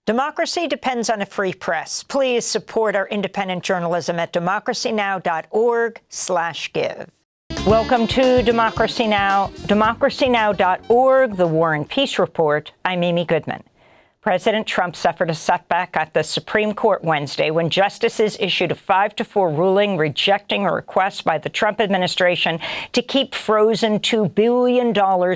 Democracy depends on a free press. Please support our independent journalism at democracynow.org/give. Welcome to Democracy Now!, democracynow.org, the War and Peace Report. I'm Amy Goodman. President Trump suffered a setback at the Supreme Court Wednesday when justices issued a 5-4 ruling rejecting a request by the Trump administration to keep frozen $2 billion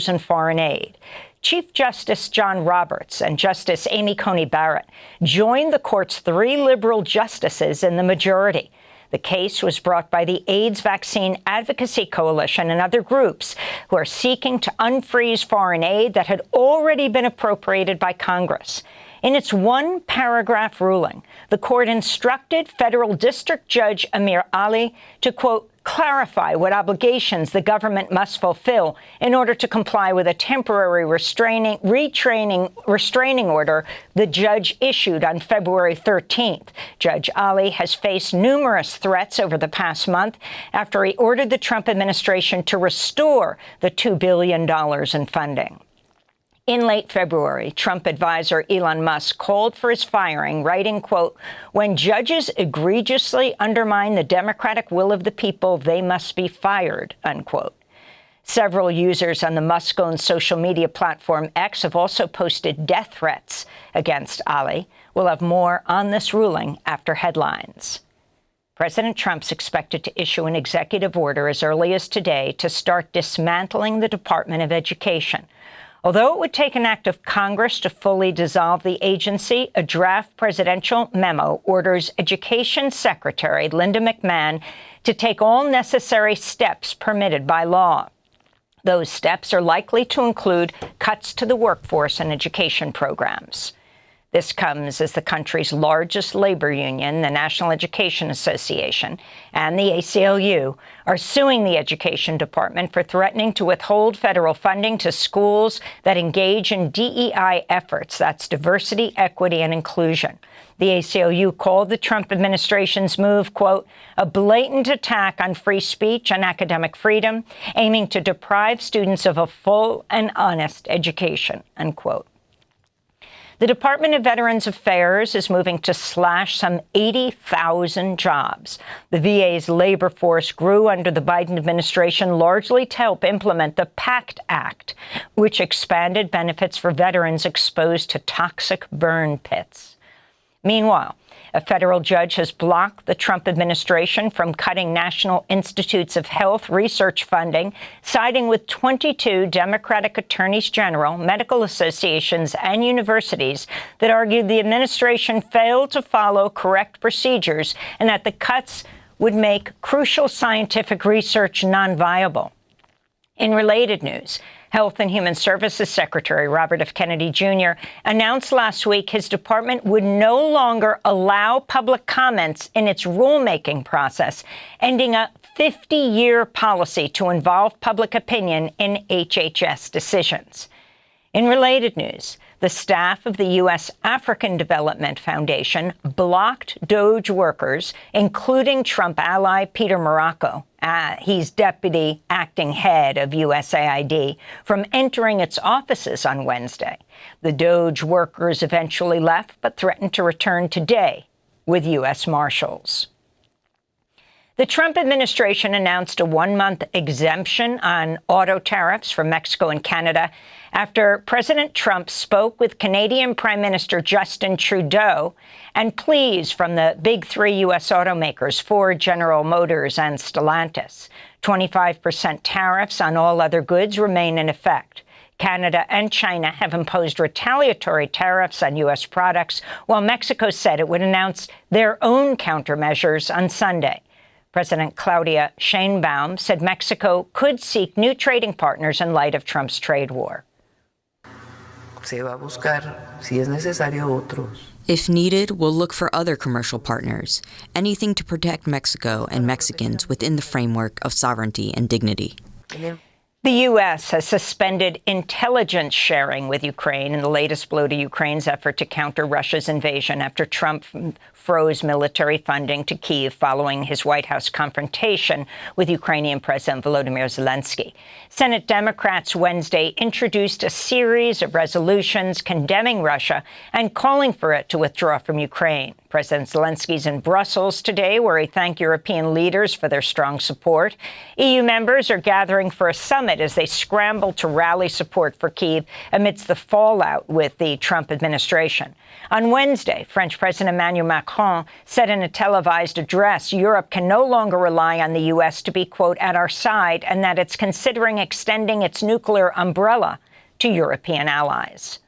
in foreign aid. Chief Justice John Roberts and Justice Amy Coney Barrett joined the court's 3 liberal justices in the majority. The case was brought by the AIDS Vaccine Advocacy Coalition and other groups who are seeking to unfreeze foreign aid that had already been appropriated by Congress. In its one-paragraph ruling, the court instructed federal district judge Amir Ali to, quote, clarify what obligations the government must fulfill in order to comply with a temporary restraining order the judge issued on February 13th. Judge Ali has faced numerous threats over the past month after he ordered the Trump administration to restore the $2 billion in funding. In late February, Trump advisor Elon Musk called for his firing, writing, quote, when judges egregiously undermine the democratic will of the people, they must be fired, unquote. Several users on the Musk-owned social media platform X have also posted death threats against Ali. We'll have more on this ruling after headlines. President Trump's expected to issue an executive order as early as today to start dismantling the Department of Education. Although it would take an act of Congress to fully dissolve the agency, a draft presidential memo orders Education Secretary Linda McMahon to take all necessary steps permitted by law. Those steps are likely to include cuts to the workforce and education programs. This comes as the country's largest labor union, the National Education Association, and the ACLU are suing the Education Department for threatening to withhold federal funding to schools that engage in DEI efforts. That's diversity, equity, and inclusion. The ACLU called the Trump administration's move, quote, a blatant attack on free speech and academic freedom, aiming to deprive students of a full and honest education, unquote. The Department of Veterans Affairs is moving to slash some 80,000 jobs. The VA's labor force grew under the Biden administration largely to help implement the PACT Act, which expanded benefits for veterans exposed to toxic burn pits. Meanwhile, a federal judge has blocked the Trump administration from cutting National Institutes of Health research funding, siding with 22 Democratic attorneys general, medical associations, and universities that argued the administration failed to follow correct procedures and that the cuts would make crucial scientific research non-viable. In related news, Health and Human Services Secretary Robert F. Kennedy Jr. announced last week his department would no longer allow public comments in its rulemaking process, ending a 50-year policy to involve public opinion in HHS decisions. In related news, the staff of the U.S. African Development Foundation blocked DOGE workers, including Trump ally Peter Marocco, he's deputy acting head of USAID, from entering its offices on Wednesday. The DOGE workers eventually left, but threatened to return today with U.S. Marshals. The Trump administration announced a 1-month exemption on auto tariffs from Mexico and Canada after President Trump spoke with Canadian Prime Minister Justin Trudeau and pleas from the big 3 U.S. automakers, Ford, General Motors, and Stellantis. 25% tariffs on all other goods remain in effect. Canada and China have imposed retaliatory tariffs on U.S. products, while Mexico said it would announce their own countermeasures on Sunday. President Claudia Sheinbaum said Mexico could seek new trading partners in light of Trump's trade war. If needed, we'll look for other commercial partners, anything to protect Mexico and Mexicans within the framework of sovereignty and dignity. The U.S. has suspended intelligence sharing with Ukraine in the latest blow to Ukraine's effort to counter Russia's invasion after Trump froze military funding to Kyiv following his White House confrontation with Ukrainian President Volodymyr Zelensky. Senate Democrats Wednesday introduced a series of resolutions condemning Russia and calling for it to withdraw from Ukraine. President Zelensky's in Brussels today, where he thanked European leaders for their strong support. EU members are gathering for a summit as they scramble to rally support for Kyiv amidst the fallout with the Trump administration. On Wednesday, French President Emmanuel Macron said in a televised address Europe can no longer rely on the U.S. to be, quote, at our side, and that it's considering extending its nuclear umbrella to European allies.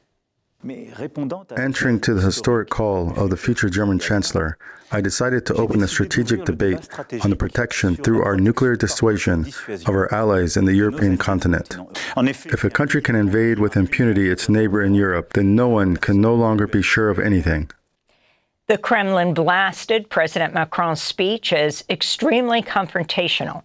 Answering to the historic call of the future German Chancellor, I decided to open a strategic debate on the protection through our nuclear dissuasion of our allies in the European continent. If a country can invade with impunity its neighbor in Europe, then no one can no longer be sure of anything. The Kremlin blasted President Macron's speech as extremely confrontational.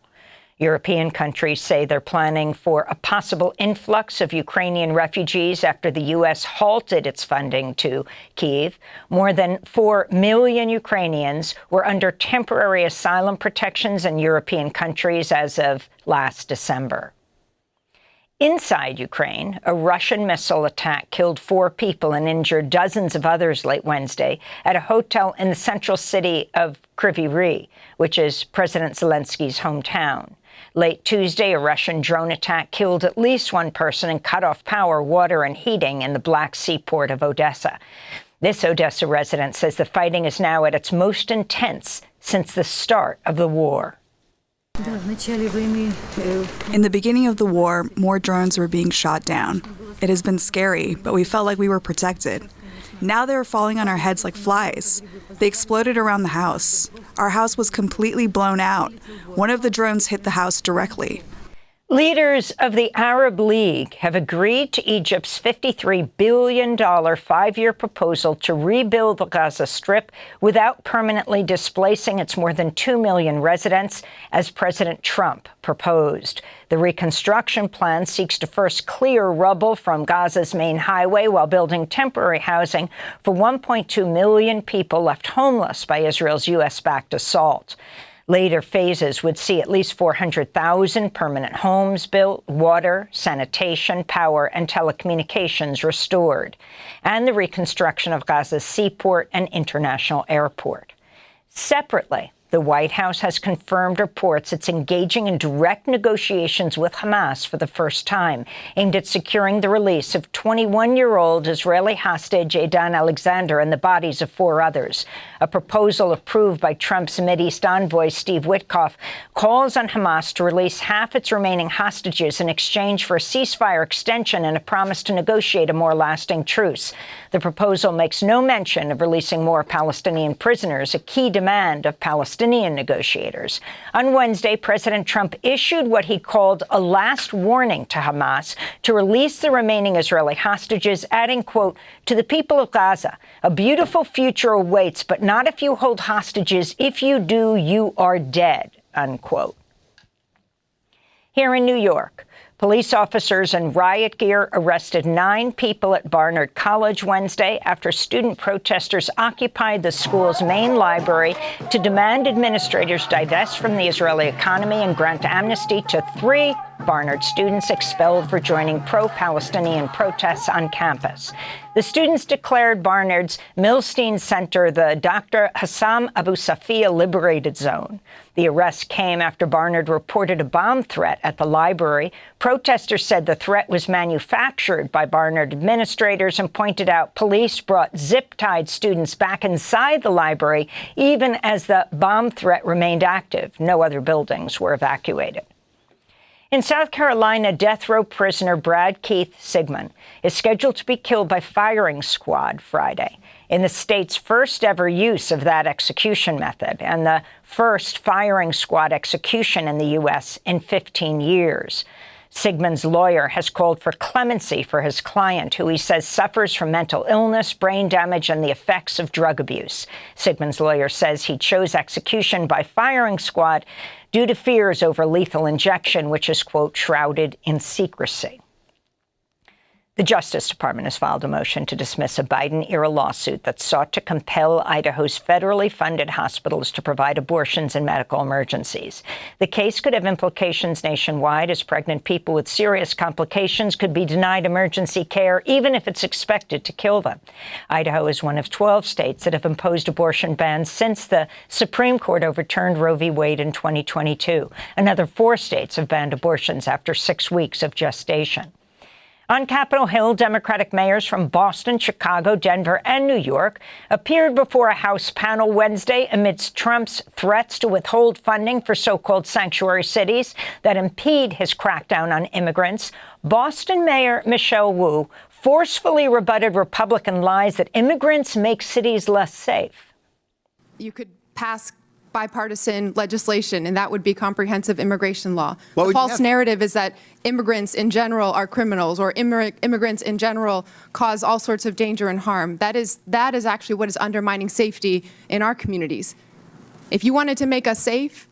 European countries say they're planning for a possible influx of Ukrainian refugees after the U.S. halted its funding to Kyiv. More than 4 million Ukrainians were under temporary asylum protections in European countries as of last December. Inside Ukraine, a Russian missile attack killed 4 people and injured dozens of others late Wednesday at a hotel in the central city of Kryvyi Rih, which is President Zelensky's hometown. Late Tuesday, a Russian drone attack killed at least 1 person and cut off power, water, and heating in the Black Sea port of Odessa. This Odessa resident says the fighting is now at its most intense since the start of the war. In the beginning of the war, more drones were being shot down. It has been scary, but we felt like we were protected. Now they are falling on our heads like flies. They exploded around the house. Our house was completely blown out. One of the drones hit the house directly. Leaders of the Arab League have agreed to Egypt's $53 billion 5-year proposal to rebuild the Gaza Strip without permanently displacing its more than 2 million residents, as President Trump proposed. The reconstruction plan seeks to first clear rubble from Gaza's main highway while building temporary housing for 1.2 million people left homeless by Israel's U.S.-backed assault. Later phases would see at least 400,000 permanent homes built, water, sanitation, power, and telecommunications restored, and the reconstruction of Gaza's seaport and international airport. Separately, the White House has confirmed reports it's engaging in direct negotiations with Hamas for the first time, aimed at securing the release of 21-year-old Israeli hostage Eidan Alexander and the bodies of 4 others. A proposal approved by Trump's Mideast envoy Steve Witkoff calls on Hamas to release half its remaining hostages in exchange for a ceasefire extension and a promise to negotiate a more lasting truce. The proposal makes no mention of releasing more Palestinian prisoners, a key demand of Palestinian negotiators. On Wednesday, President Trump issued what he called a last warning to Hamas to release the remaining Israeli hostages, adding, quote, to the people of Gaza, a beautiful future awaits, but not if you hold hostages. If you do, you are dead, unquote. Here in New York, police officers in riot gear arrested 9 people at Barnard College Wednesday after student protesters occupied the school's main library to demand administrators divest from the Israeli economy and grant amnesty to 3 Barnard students expelled for joining pro-Palestinian protests on campus. The students declared Barnard's Milstein Center the Dr. Hassam Abu Safiya Liberated Zone. The arrest came after Barnard reported a bomb threat at the library. Protesters said the threat was manufactured by Barnard administrators and pointed out police brought zip-tied students back inside the library even as the bomb threat remained active. No other buildings were evacuated. In South Carolina, death row prisoner Brad Keith Sigmund is scheduled to be killed by firing squad Friday, in the state's first ever use of that execution method and the first firing squad execution in the U.S. in 15 years. Sigmund's lawyer has called for clemency for his client, who he says suffers from mental illness, brain damage, and the effects of drug abuse. Sigmund's lawyer says he chose execution by firing squad due to fears over lethal injection, which is, quote, shrouded in secrecy. The Justice Department has filed a motion to dismiss a Biden-era lawsuit that sought to compel Idaho's federally funded hospitals to provide abortions in medical emergencies. The case could have implications nationwide, as pregnant people with serious complications could be denied emergency care, even if it's expected to kill them. Idaho is one of 12 states that have imposed abortion bans since the Supreme Court overturned Roe v. Wade in 2022. Another 4 states have banned abortions after 6 weeks of gestation. On Capitol Hill, Democratic mayors from Boston, Chicago, Denver, and New York appeared before a House panel Wednesday amidst Trump's threats to withhold funding for so-called sanctuary cities that impede his crackdown on immigrants. Boston Mayor Michelle Wu forcefully rebutted Republican lies that immigrants make cities less safe. You could pass bipartisan legislation, and that would be comprehensive immigration law. The false narrative is that immigrants in general are criminals, or immigrants in general cause all sorts of danger and harm. That is actually what is undermining safety in our communities. If you wanted to make us safe,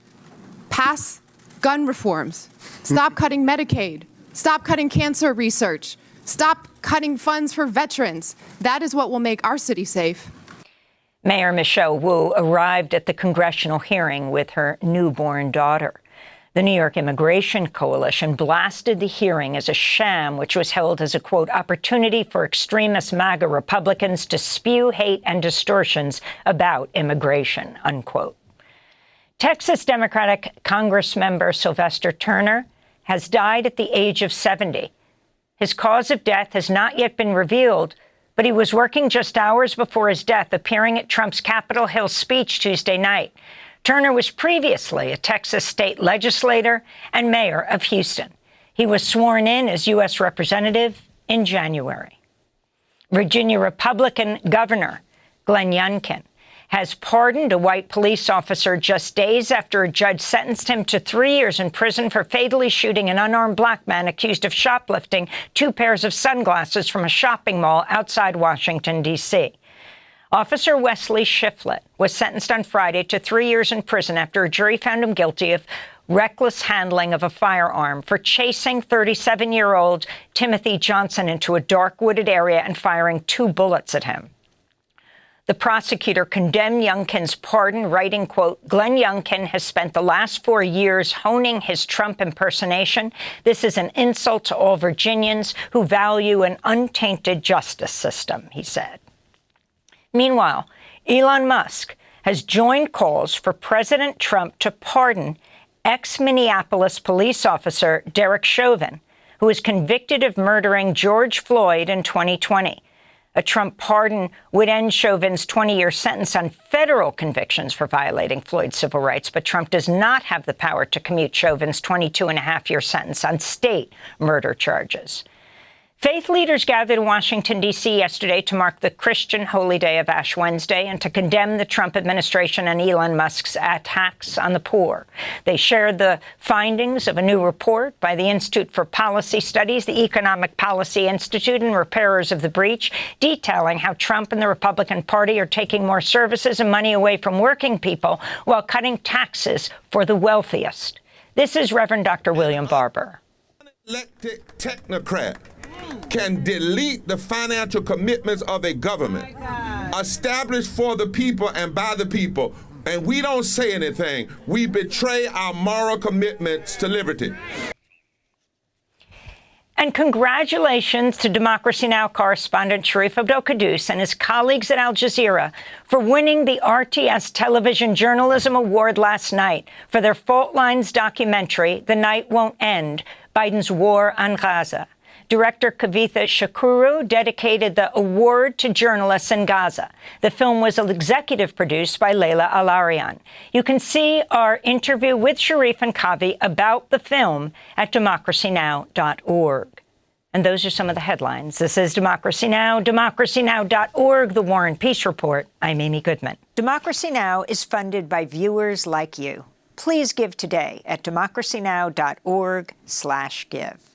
pass gun reforms. Stop cutting Medicaid. Stop cutting cancer research. Stop cutting funds for veterans. That is what will make our city safe. Mayor Michelle Wu arrived at the congressional hearing with her newborn daughter. The New York Immigration Coalition blasted the hearing as a sham, which was held as a, quote, opportunity for extremist MAGA Republicans to spew hate and distortions about immigration, unquote. Texas Democratic Congressmember Sylvester Turner has died at the age of 70. His cause of death has not yet been revealed, but he was working just hours before his death, appearing at Trump's Capitol Hill speech Tuesday night. Turner was previously a Texas state legislator and mayor of Houston. He was sworn in as U.S. representative in January. Virginia Republican Governor Glenn Youngkin has pardoned a white police officer just days after a judge sentenced him to 3 years in prison for fatally shooting an unarmed black man accused of shoplifting 2 pairs of sunglasses from a shopping mall outside Washington, D.C. Officer Wesley Shiflett was sentenced on Friday to 3 years in prison after a jury found him guilty of reckless handling of a firearm for chasing 37-year-old Timothy Johnson into a dark wooded area and firing 2 bullets at him. The prosecutor condemned Youngkin's pardon, writing, quote, Glenn Youngkin has spent the last 4 years honing his Trump impersonation. This is an insult to all Virginians who value an untainted justice system, he said. Meanwhile, Elon Musk has joined calls for President Trump to pardon ex-Minneapolis police officer Derek Chauvin, who was convicted of murdering George Floyd in 2020. A Trump pardon would end Chauvin's 20-year sentence on federal convictions for violating Floyd's civil rights, but Trump does not have the power to commute Chauvin's 22.5-year sentence on state murder charges. Faith leaders gathered in Washington, D.C. yesterday to mark the Christian holy day of Ash Wednesday and to condemn the Trump administration and Elon Musk's attacks on the poor. They shared the findings of a new report by the Institute for Policy Studies, the Economic Policy Institute, and Repairers of the Breach, detailing how Trump and the Republican Party are taking more services and money away from working people while cutting taxes for the wealthiest. This is Reverend Dr. William Barber. Elected technocrat can delete the financial commitments of a government established for the people and by the people, and we don't say anything. We betray our moral commitments to liberty. And congratulations to Democracy Now! Correspondent Sharif Abdel-Quddus and his colleagues at Al Jazeera for winning the RTS Television Journalism Award last night for their Fault Lines documentary, The Night Won't End, Biden's War on Gaza. Director Kavitha Shakuru dedicated the award to journalists in Gaza. The film was executive produced by Layla Alarian. You can see our interview with Sharif and Kavi about the film at democracynow.org. And those are some of the headlines. This is Democracy Now!, democracynow.org, The War and Peace Report. I'm Amy Goodman. Democracy Now! Is funded by viewers like you. Please give today at democracynow.org/give.